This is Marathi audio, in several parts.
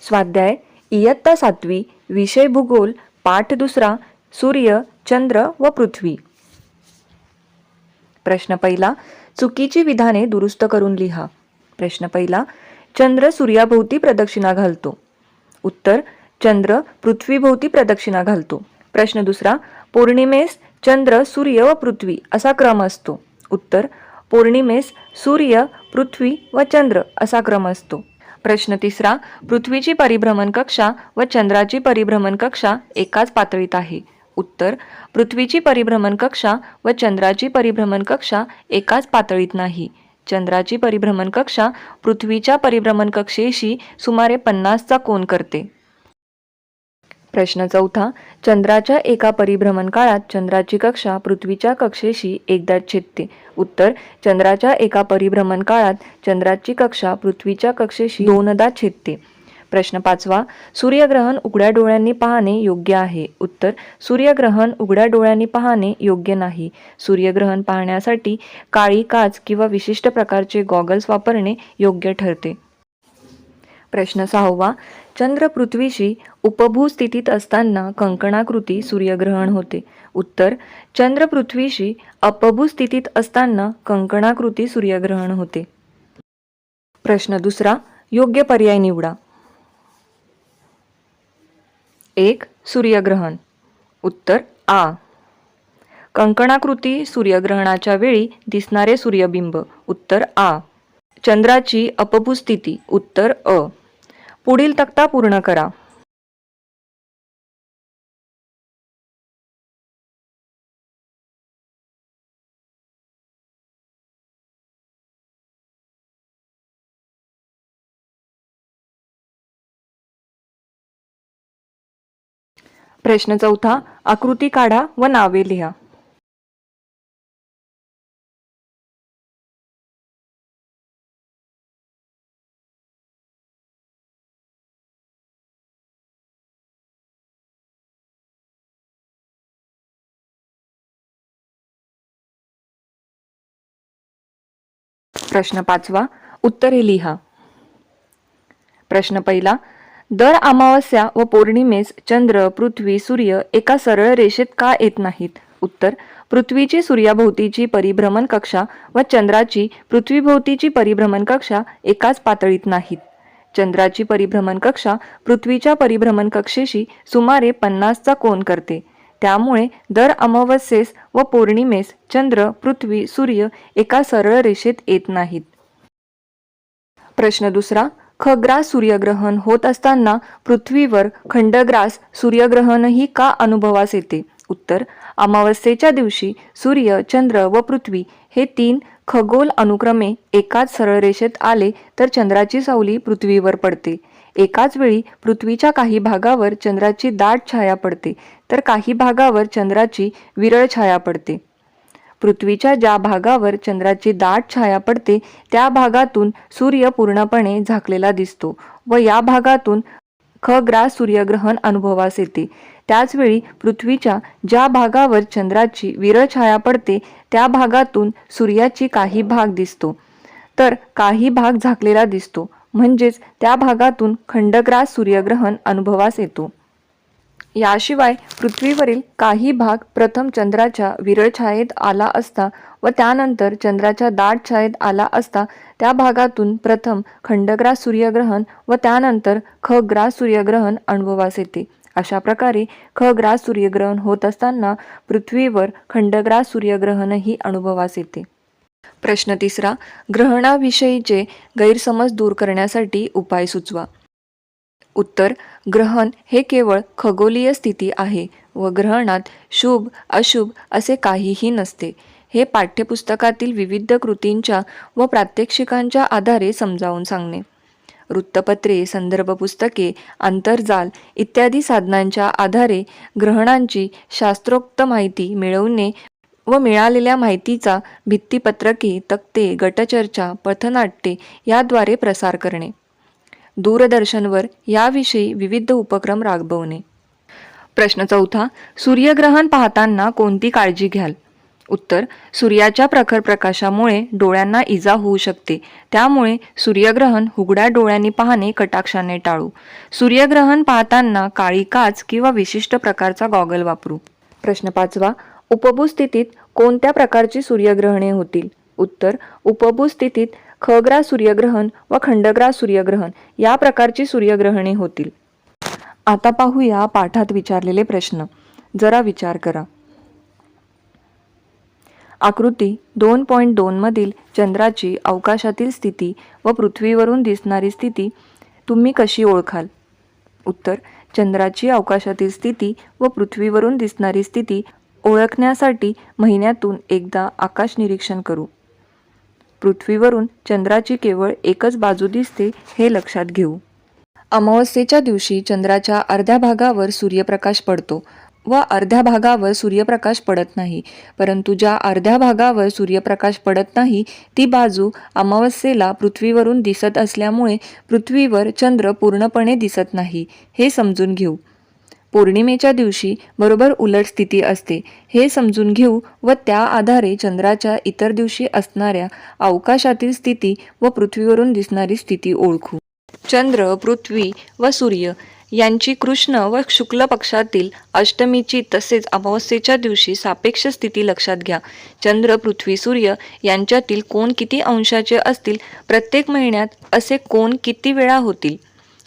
स्वाध्याय इयत्ता 7वी विषय भूगोल पाठ 2 सूर्य, चंद्र व पृथ्वी. प्रश्न पहिला, चुकीची विधाने दुरुस्त करून लिहा. प्रश्न पहिला, चंद्र सूर्याभोवती प्रदक्षिणा घालतो. उत्तर, चंद्र पृथ्वीभोवती प्रदक्षिणा घालतो. प्रश्न दुसरा, पौर्णिमेस चंद्र, सूर्य व पृथ्वी असा क्रम असतो. उत्तर, पौर्णिमेस सूर्य, पृथ्वी व चंद्र असा क्रम असतो. प्रश्न तिसरा, पृथ्वीची परिभ्रमण कक्षा व चंद्राची परिभ्रमण कक्षा एकाच पातळीत आहे. उत्तर, पृथ्वीची परिभ्रमण कक्षा व चंद्राची परिभ्रमण कक्षा एकाच पातळीत नाही. चंद्राची परिभ्रमण कक्षा पृथ्वीच्या परिभ्रमण कक्षेशी सुमारे 50चा कोन करते. प्रश्न चौथा, चंद्राच्या एका परिभ्रमण काळात चंद्राची कक्षा पृथ्वीच्या कक्षेशी एकदा छेदते. उत्तर, चंद्राच्या एका परिभ्रमण काळात चंद्राची कक्षा पृथ्वीच्या कक्षेशी दोनदा छेदते. प्रश्न पाचवा, सूर्यग्रहण उघड्या डोळ्यांनी पाहणे योग्य आहे. उत्तर, सूर्यग्रहण उघड्या डोळ्यांनी पाहणे योग्य नाही. सूर्यग्रहण पाहण्यासाठी काळी काच किंवा विशिष्ट प्रकारचे गॉगल्स वापरणे योग्य ठरते. प्रश्न सहावा, चंद्र पृथ्वीशी उपभू स्थितीत असताना कंकणाकृती सूर्यग्रहण होते. उत्तर, चंद्र पृथ्वीशी अपभू स्थितीत असताना कंकणाकृती सूर्यग्रहण होते. प्रश्न दुसरा, योग्य पर्याय निवडा. 1. सूर्यग्रहण. उत्तर आ. कंकणाकृती सूर्यग्रहणाच्या वेळी दिसणारे सूर्यबिंब. उत्तर आ. चंद्राची अपभू स्थिती. उत्तर अ. पुढील तक्ता पूर्ण करा. प्रश्न चौथा, आकृती काढा व नावे लिहा. प्रश्न पाचवा, उत्तरे लिहा. प्रश्न पहिला, दर अमावस्या व पौर्णिमेस चंद्र, पृथ्वी, सूर्य एका सरळ रेषेत का येत नाहीत? उत्तर, पृथ्वीची सूर्याभोवतीची परिभ्रमण कक्षा व चंद्राची पृथ्वीभोवतीची परिभ्रमण कक्षा एकाच पातळीत नाहीत. चंद्राची परिभ्रमण कक्षा पृथ्वीच्या परिभ्रमण कक्षेशी सुमारे 50चा कोन करते. त्यामुळे दर अमावस्येस व पौर्णिमेस चंद्र, पृथ्वी, सूर्य एका सरळ रेषेत येत नाहीत. प्रश्न दुसरा, खग्रास सूर्यग्रहण होत असताना पृथ्वीवर खंडग्रास सूर्यग्रहणही का अनुभवास येते? उत्तर, अमावस्येच्या दिवशी सूर्य, चंद्र व पृथ्वी हे 3 खगोल अनुक्रमे एकाच सरळ रेषेत आले तर चंद्राची सावली पृथ्वीवर पडते. एकाच वेळी पृथ्वीच्या काही भागावर चंद्राची दाट छाया पडते तर काही भागावर चंद्राची विरळ छाया पडते. पृथ्वीच्या ज्या भागावर चंद्राची दाट छाया पडते त्या भागातून सूर्य पूर्णपणे झाकलेला दिसतो व या भागातून खग्रास सूर्यग्रहण अनुभवास येते. त्याचवेळी पृथ्वीच्या ज्या भागावर चंद्राची विरळ छाया पडते त्या भागातून सूर्याची काही भाग दिसतो तर काही भाग झाकलेला दिसतो, म्हणजेच त्या भागातून खंडग्रास सूर्यग्रहण अनुभवास येतो. याशिवाय पृथ्वीवरील काही भाग प्रथम चंद्राच्या विरळ छायेत आला असता व त्यानंतर चंद्राच्या दाट छायेत आला असता त्या भागातून प्रथम खंडग्रास सूर्यग्रहण व त्यानंतर खग्रास सूर्यग्रहण अनुभवास येते. अशा प्रकारे खग्रास सूर्यग्रहण होत असताना पृथ्वीवर खंडग्रास सूर्यग्रहणही अनुभवास येते. प्रश्न तिसरा, ग्रहणाविषयीचे गैरसमज दूर करण्यासाठी उपाय सुचवा. उत्तर, ग्रहण हे केवळ खगोलीय स्थिती आहे व ग्रहणात शुभ अशुभ असे काहीही नसते. हे पाठ्यपुस्तकातील विविध कृतींच्या व प्रात्यक्षिकांच्या आधारे समजावून सांगणे. वृत्तपत्रे, संदर्भ पुस्तके, आंतरजाल इत्यादी साधनांच्या आधारे ग्रहणांची शास्त्रोक्त माहिती मिळवणे व मिळालेल्या माहितीचा भित्तिपत्रके, तक्ते, गटचर्चा, पथनाट्ये याद्वारे प्रसार करणे. दूरदर्शनवर याविषयी विविध उपक्रम राबवणे. प्रश्न चौथा, सूर्यग्रहण पाहताना कोणती काळजी घ्याल? उत्तर सूर्याच्या प्रखर प्रकाशामुळे डोळ्यांना इजा होऊ शकते, त्यामुळे सूर्यग्रहण उघड्या डोळ्यांनी पाहणे कटाक्षाने टाळू. सूर्यग्रहण पाहताना काळी काच किंवा विशिष्ट प्रकारचा गॉगल वापरू. प्रश्न 5वा, उपभू स्थितीत कोणत्या प्रकारची सूर्यग्रहणे होतील? उत्तर उपभू स्थितीत खग्रास सूर्यग्रहण व खंडग्रास सूर्यग्रहण या प्रकारची सूर्यग्रहणे होतील. आता पाहूया पाठात विचारलेले प्रश्न. जरा विचार करा. आकृती 2.2 मधील चंद्राची अवकाशातील स्थिती व पृथ्वीवरून दिसणारी स्थिती तुम्ही कशी ओळखाल? उत्तर चंद्राची अवकाशातील स्थिती व पृथ्वीवरून दिसणारी स्थिती ओळखण्यासाठी महिन्यातून एकदा आकाश निरीक्षण करू. पृथ्वीवरून चंद्राची केवळ एकच बाजू दिसते हे लक्षात घेऊ. अमावस्येच्या दिवशी चंद्राच्या अर्ध्या भागावर सूर्यप्रकाश पडतो व अर्ध्या भागावर सूर्यप्रकाश पडत नाही, परंतु ज्या अर्ध्या भागावर सूर्यप्रकाश पडत नाही ती बाजू अमावस्येला पृथ्वीवरून दिसत असल्यामुळे पृथ्वीवर चंद्र पूर्णपणे दिसत नाही हे समजून घेऊ. पौर्णिमेच्या दिवशी बरोबर उलट स्थिती असते हे समजून घेऊ व त्या आधारे चंद्राच्या इतर दिवशी असणाऱ्या अवकाशातील स्थिती व पृथ्वीवरून दिसणारी स्थिती ओळखू. चंद्र, पृथ्वी व सूर्य यांची कृष्ण व शुक्ल पक्षातील अष्टमीची तसेच अमावस्येच्या दिवशी सापेक्ष स्थिती लक्षात घ्या. चंद्र, पृथ्वी, सूर्य यांच्यातील कोन किती अंशाचे असतील? प्रत्येक महिन्यात असे कोन किती वेळा होतील?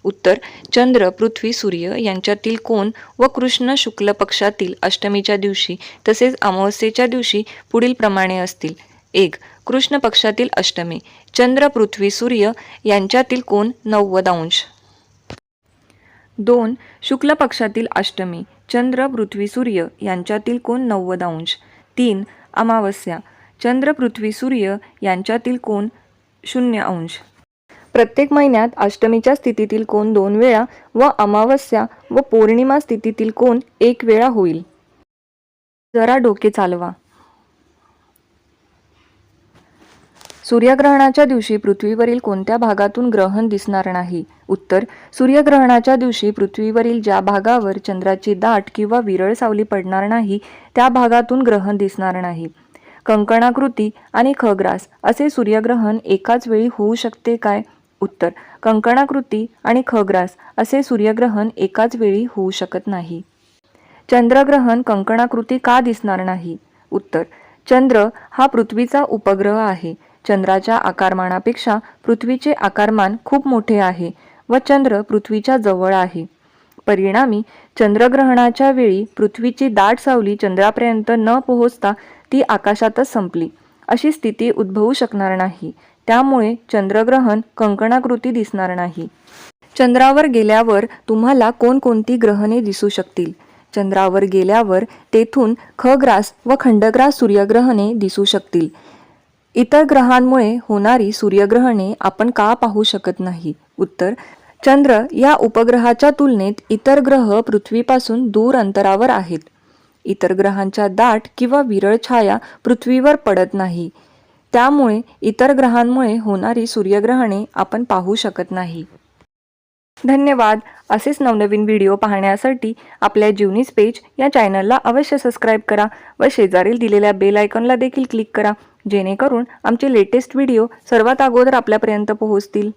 उत्तर चंद्र, पृथ्वी, सूर्य यांच्यातील कोन व कृष्ण शुक्ल पक्षातील अष्टमीच्या दिवशी तसेच अमावस्येच्या दिवशी पुढील प्रमाणे असतील. 1. कृष्ण पक्षातील अष्टमी. चंद्र, पृथ्वी, सूर्य यांच्यातील कोन 90 अंश. 2. शुक्ल पक्षातील अष्टमी. चंद्र, पृथ्वी, सूर्य यांच्यातील कोन 90 अंश. 3. अमावस्या. चंद्र, पृथ्वी, सूर्य यांच्यातील कोन 0 अंश. प्रत्येक महिन्यात अष्टमीच्या स्थितीतील कोन 2 वेळा व अमावस्या व पौर्णिमा स्थितीतील कोन 1 वेळा होईल. जरा डोके चालवा. सूर्यग्रहणाच्या दिवशी पृथ्वीवरील कोणत्या भागातून ग्रहण दिसणार नाही? उत्तर सूर्यग्रहणाच्या दिवशी पृथ्वीवरील ज्या भागावर चंद्राची दाट किंवा विरळ सावली पडणार नाही त्या भागातून ग्रहण दिसणार नाही. कंकणाकृती आणि खग्रास असे सूर्यग्रहण एकाच वेळी होऊ शकते काय? उत्तर कंकणाकृती आणि खग्रास असे सूर्यग्रहण एकाच वेळी होऊ शकत नाही. चंद्रग्रहण कंकणाकृती का दिसणार नाही? उत्तर चंद्र हा पृथ्वीचा उपग्रह आहे. चंद्राच्या आकारमानापेक्षा पृथ्वीचे आकारमान खूप मोठे आहे व चंद्र पृथ्वीच्या जवळ आहे. परिणामी चंद्रग्रहणाच्या वेळी पृथ्वीची दाट सावली चंद्रापर्यंत न पोहोचता ती आकाशातच संपली अशी स्थिती उद्भवू शकणार नाही. त्यामुळे चंद्रग्रहण कंकणाकृती दिसणार नाही. चंद्रावर गेल्यावर तुम्हाला कोणकोणती ग्रहणे दिसू शकतील? चंद्रावर गेल्यावर तेथून खग्रास व खंडग्रास सूर्यग्रहणे दिसू शकतील. इतर ग्रहांमुळे होणारी सूर्यग्रहणे आपण का पाहू शकत नाही? उत्तर चंद्र या उपग्रहाच्या तुलनेत इतर ग्रह पृथ्वीपासून दूर अंतरावर आहेत. इतर ग्रहांच्या दाट किंवा विरळ छाया पृथ्वीवर पडत नाही. त्यामुळे इतर ग्रहांमुळे होणारी सूर्यग्रहणे आपण पाहू शकत नाही. धन्यवाद. असेच नवनवीन व्हिडिओ पाहण्यासाठी आपल्या जीवनीज पेज या चॅनलला अवश्य सबस्क्राईब करा व शेजारील दिलेल्या बेल आयकॉनला देखील क्लिक करा, जेणेकरून आमचे लेटेस्ट व्हिडिओ सर्वात अगोदर आपल्यापर्यंत पोहोचतील.